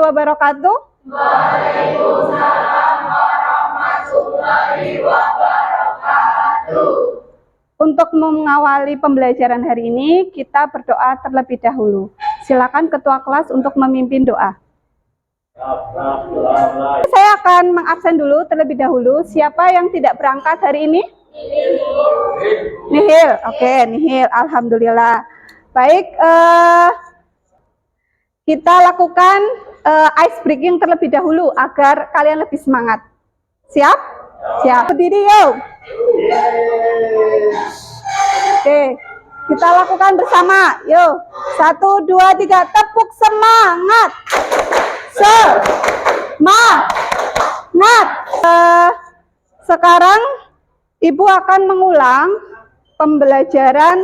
wabarakatuh. Waalaikumsalam warahmatullahi wabarakatuh. Untuk mengawali pembelajaran hari ini, kita berdoa terlebih dahulu. Silakan ketua kelas untuk memimpin doa. Saya akan mengabsen dulu terlebih dahulu. Siapa yang tidak berangkat hari ini? Nihil. Oke, nihil. Alhamdulillah. Baik, kita lakukan ice breaking terlebih dahulu agar kalian lebih semangat. Siap? Siap. Berdiri yuk. Oke, kita lakukan bersama. Yuk. 1, 2, 3. Tepuk semangat. Semangat. Sekarang Ibu akan mengulang pembelajaran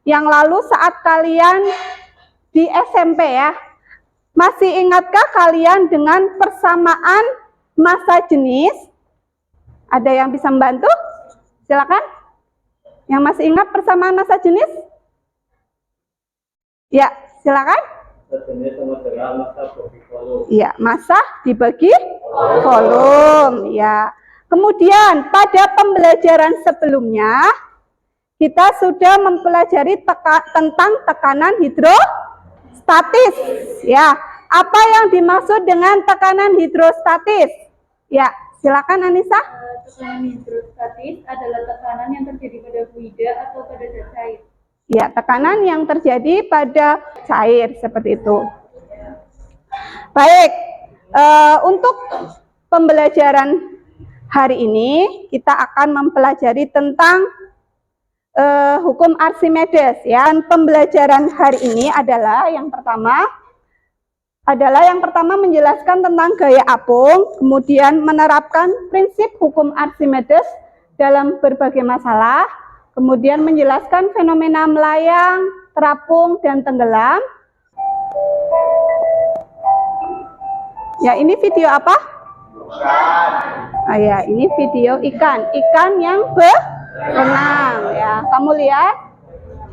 yang lalu saat kalian di SMP ya. Masih ingatkah kalian dengan persamaan massa jenis? Ada yang bisa membantu? Silakan. Yang masih ingat persamaan massa jenis? Ya, silakan. Ya, massa dibagi volume. Ya. Kemudian pada pembelajaran sebelumnya kita sudah mempelajari tentang tekanan hidrostatis. Ya, apa yang dimaksud dengan tekanan hidrostatis? Ya, silakan Anissa. Tekanan hidrostatis adalah tekanan yang terjadi pada fluida atau pada zat cair. Ya, tekanan yang terjadi pada cair seperti itu. Baik, untuk pembelajaran hari ini kita akan mempelajari tentang hukum Archimedes ya. Dan pembelajaran hari ini adalah yang pertama menjelaskan tentang gaya apung, kemudian menerapkan prinsip hukum Archimedes dalam berbagai masalah, kemudian menjelaskan fenomena melayang, terapung, dan tenggelam. Ya, ini video apa? Ah ya, ini video ikan yang berenang ya. Kamu lihat.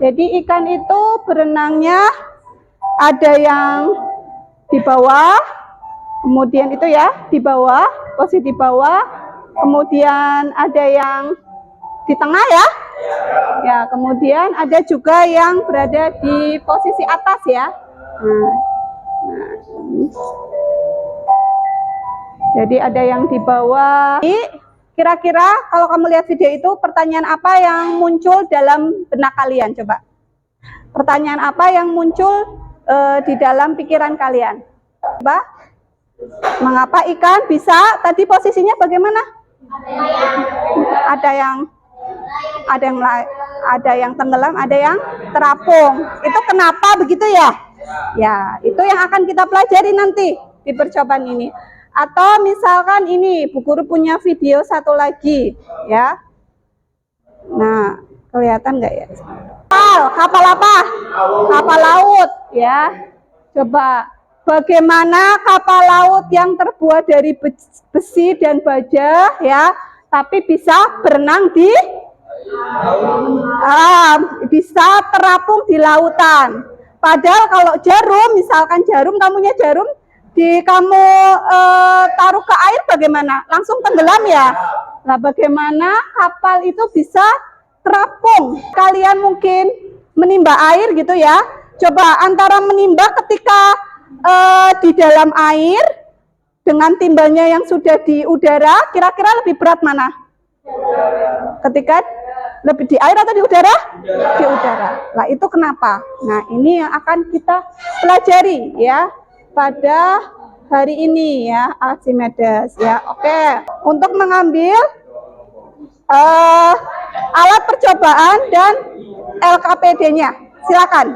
Jadi ikan itu berenangnya ada yang di bawah, kemudian itu ya di bawah, posisi di bawah, kemudian ada yang di tengah ya. Ya, kemudian ada juga yang berada di posisi atas ya. Jadi ada yang di bawah. Kira-kira kalau kamu lihat video itu, pertanyaan apa yang muncul dalam benak kalian? Coba. Pertanyaan apa yang muncul di dalam pikiran kalian? Coba. Mengapa ikan bisa? Tadi posisinya bagaimana? Ada yang tenggelam, ada yang terapung. Itu kenapa begitu ya? Ya, itu yang akan kita pelajari nanti di percobaan ini. Atau misalkan ini Bu Guru punya video satu lagi ya. Nah, kelihatan nggak ya? Kapal apa? Kapal laut ya. Coba bagaimana kapal laut yang terbuat dari besi dan baja ya, tapi bisa berenang di bisa terapung di lautan. Padahal kalau jarum, misalkan jarum, kamunya jarum kamu taruh ke air bagaimana? Langsung tenggelam ya? Nah, bagaimana kapal itu bisa terapung? Kalian mungkin menimba air gitu ya. Coba antara menimba ketika di dalam air dengan timbanya yang sudah di udara, kira-kira lebih berat mana? Ketika lebih di air atau di udara? Di udara. Nah, itu kenapa? Nah, ini yang akan kita pelajari ya pada hari ini ya, Archimedes ya. Oke, untuk mengambil alat percobaan dan LKPD-nya, silakan.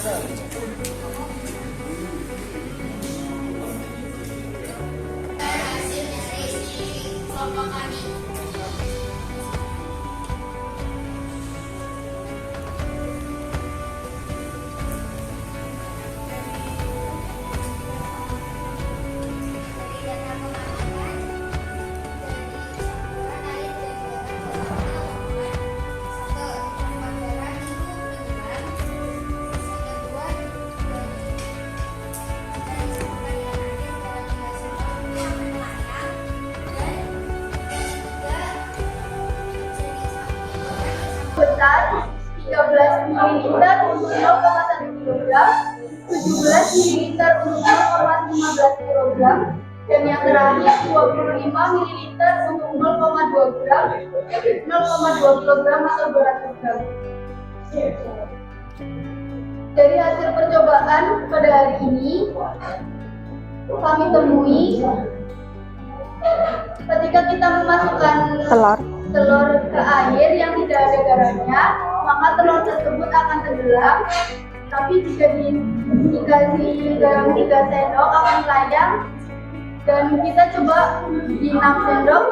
Besar 13 ml untuk 0,1 kg, 17 ml untuk 0,15 kg, dan yang terakhir 25 ml untuk 0,2 gram, 0,2 kg atau 200 gram. Dari hasil percobaan pada hari ini, kami temui ketika kita memasukkan telur ke air yang tidak ada garamnya, maka telur tersebut akan tenggelam. Tapi jika dikasih garam 3 sendok akan melayang, dan kita coba di 6 sendok,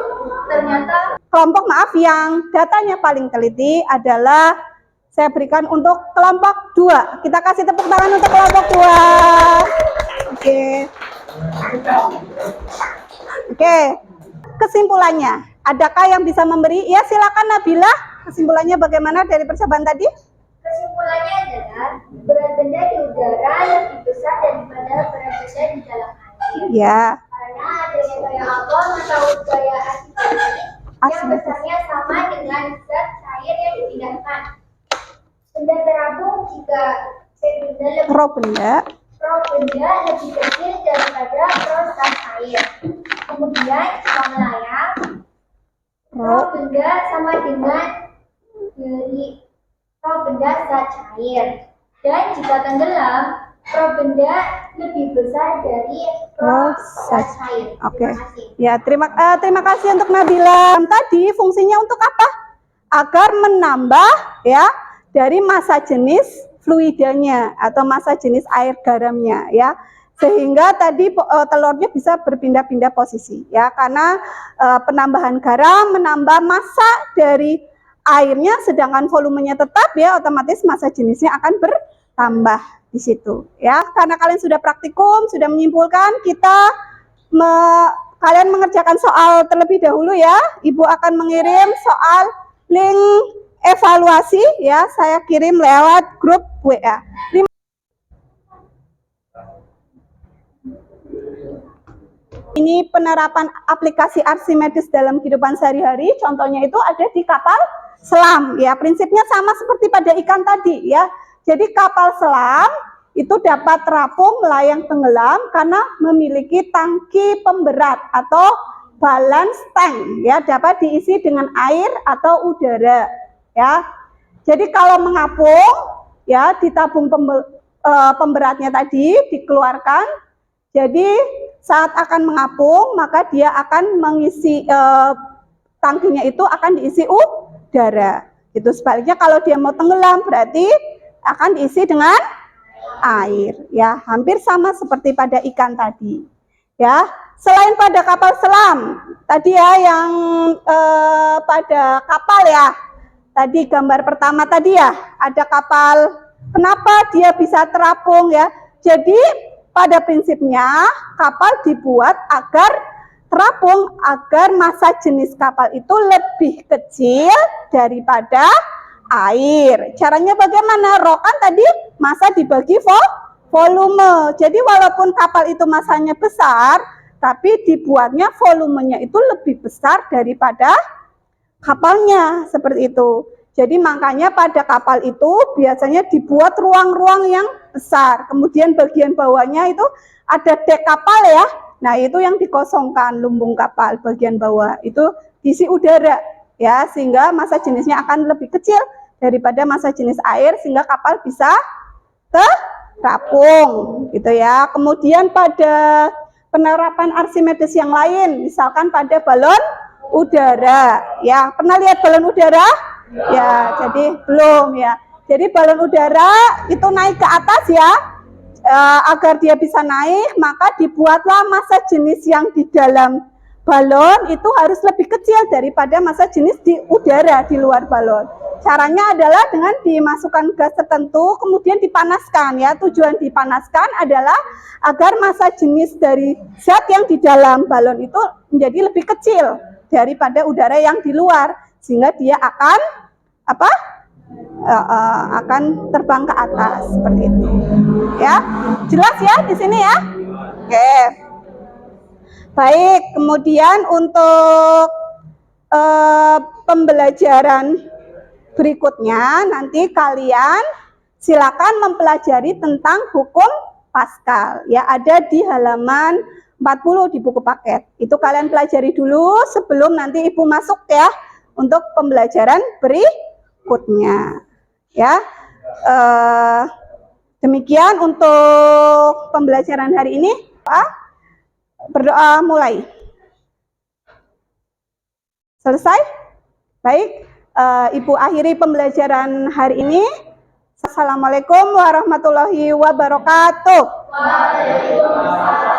ternyata Kelompok maaf yang datanya paling teliti adalah saya berikan untuk kelompok 2. Kita kasih tepuk tangan untuk kelompok 2. Oke. Kesimpulannya, adakah yang bisa memberi? Ya, silakan Nabila. Kesimpulannya bagaimana dari percobaan tadi? kesimpulannya adalah berat benda di udara lebih besar daripada berat benda di dalam air. Ya. Karena adanya gaya atom atau gaya asimetris yang besarnya sama dengan zat cair yang dipindahkan. Benda terapung jika Rho benda lebih kecil daripada rho zat cair. Kemudian jika melayang, rho benda sama dengan dari rho benda zat cair. Dan jika tenggelam, rho benda lebih besar dari rho zat cair. Oke. Terima kasih. Ya, terima kasih untuk Nabila. Tadi fungsinya untuk apa? Agar menambah ya dari massa jenis fluidanya atau massa jenis air garamnya ya. Sehingga tadi telurnya bisa berpindah-pindah posisi ya, karena penambahan garam menambah massa dari airnya, sedangkan volumenya tetap ya, otomatis massa jenisnya akan bertambah di situ ya. Karena kalian sudah praktikum, sudah menyimpulkan, kalian mengerjakan soal terlebih dahulu ya. Ibu akan mengirim soal link evaluasi ya, saya kirim lewat grup WA. Ini penerapan aplikasi Archimedes dalam kehidupan sehari-hari. Contohnya itu ada di kapal selam ya. Prinsipnya sama seperti pada ikan tadi ya. Jadi kapal selam itu dapat terapung, melayang, tenggelam karena memiliki tangki pemberat atau balance tank ya, dapat diisi dengan air atau udara ya. Jadi kalau mengapung ya, ditabung pemberatnya tadi dikeluarkan. Jadi saat akan mengapung, maka dia akan mengisi tangkinya itu akan diisi udara. Itu sebaliknya kalau dia mau tenggelam berarti akan diisi dengan air ya, hampir sama seperti pada ikan tadi ya. Selain pada kapal selam tadi ya, yang pada kapal ya, tadi gambar pertama tadi ya, ada kapal. Kenapa dia bisa terapung ya? Jadi pada prinsipnya kapal dibuat agar terapung, agar massa jenis kapal itu lebih kecil daripada air. Caranya bagaimana? Rho kan tadi massa dibagi volume. Jadi walaupun kapal itu massanya besar, tapi dibuatnya volumenya itu lebih besar daripada kapalnya, seperti itu. Jadi makanya pada kapal itu biasanya dibuat ruang-ruang yang besar. Kemudian bagian bawahnya itu ada dek kapal ya. Nah, itu yang dikosongkan lumbung kapal bagian bawah. Itu diisi udara ya, sehingga massa jenisnya akan lebih kecil daripada massa jenis air, sehingga kapal bisa terapung gitu ya. Kemudian pada penerapan Archimedes yang lain, misalkan pada balon udara ya. Pernah lihat balon udara? Ya, jadi belum ya. Jadi balon udara itu naik ke atas ya. Agar dia bisa naik, maka dibuatlah massa jenis yang di dalam balon itu harus lebih kecil daripada massa jenis di udara di luar balon. Caranya adalah dengan dimasukkan gas tertentu, kemudian dipanaskan ya. Tujuan dipanaskan adalah agar massa jenis dari zat yang di dalam balon itu menjadi lebih kecil daripada udara yang di luar, sehingga dia akan akan terbang ke atas seperti itu. Ya, jelas ya di sini ya. Oke. Baik, kemudian untuk pembelajaran berikutnya nanti kalian silakan mempelajari tentang hukum Pascal. Ya, ada di halaman 40 di buku paket. Itu kalian pelajari dulu sebelum nanti Ibu masuk ya untuk pembelajaran berikutnya. Ya, demikian untuk pembelajaran hari ini. Berdoa mulai. Selesai? Baik, Ibu akhiri pembelajaran hari ini. Assalamualaikum warahmatullahi wabarakatuh. Waalaikumsalam.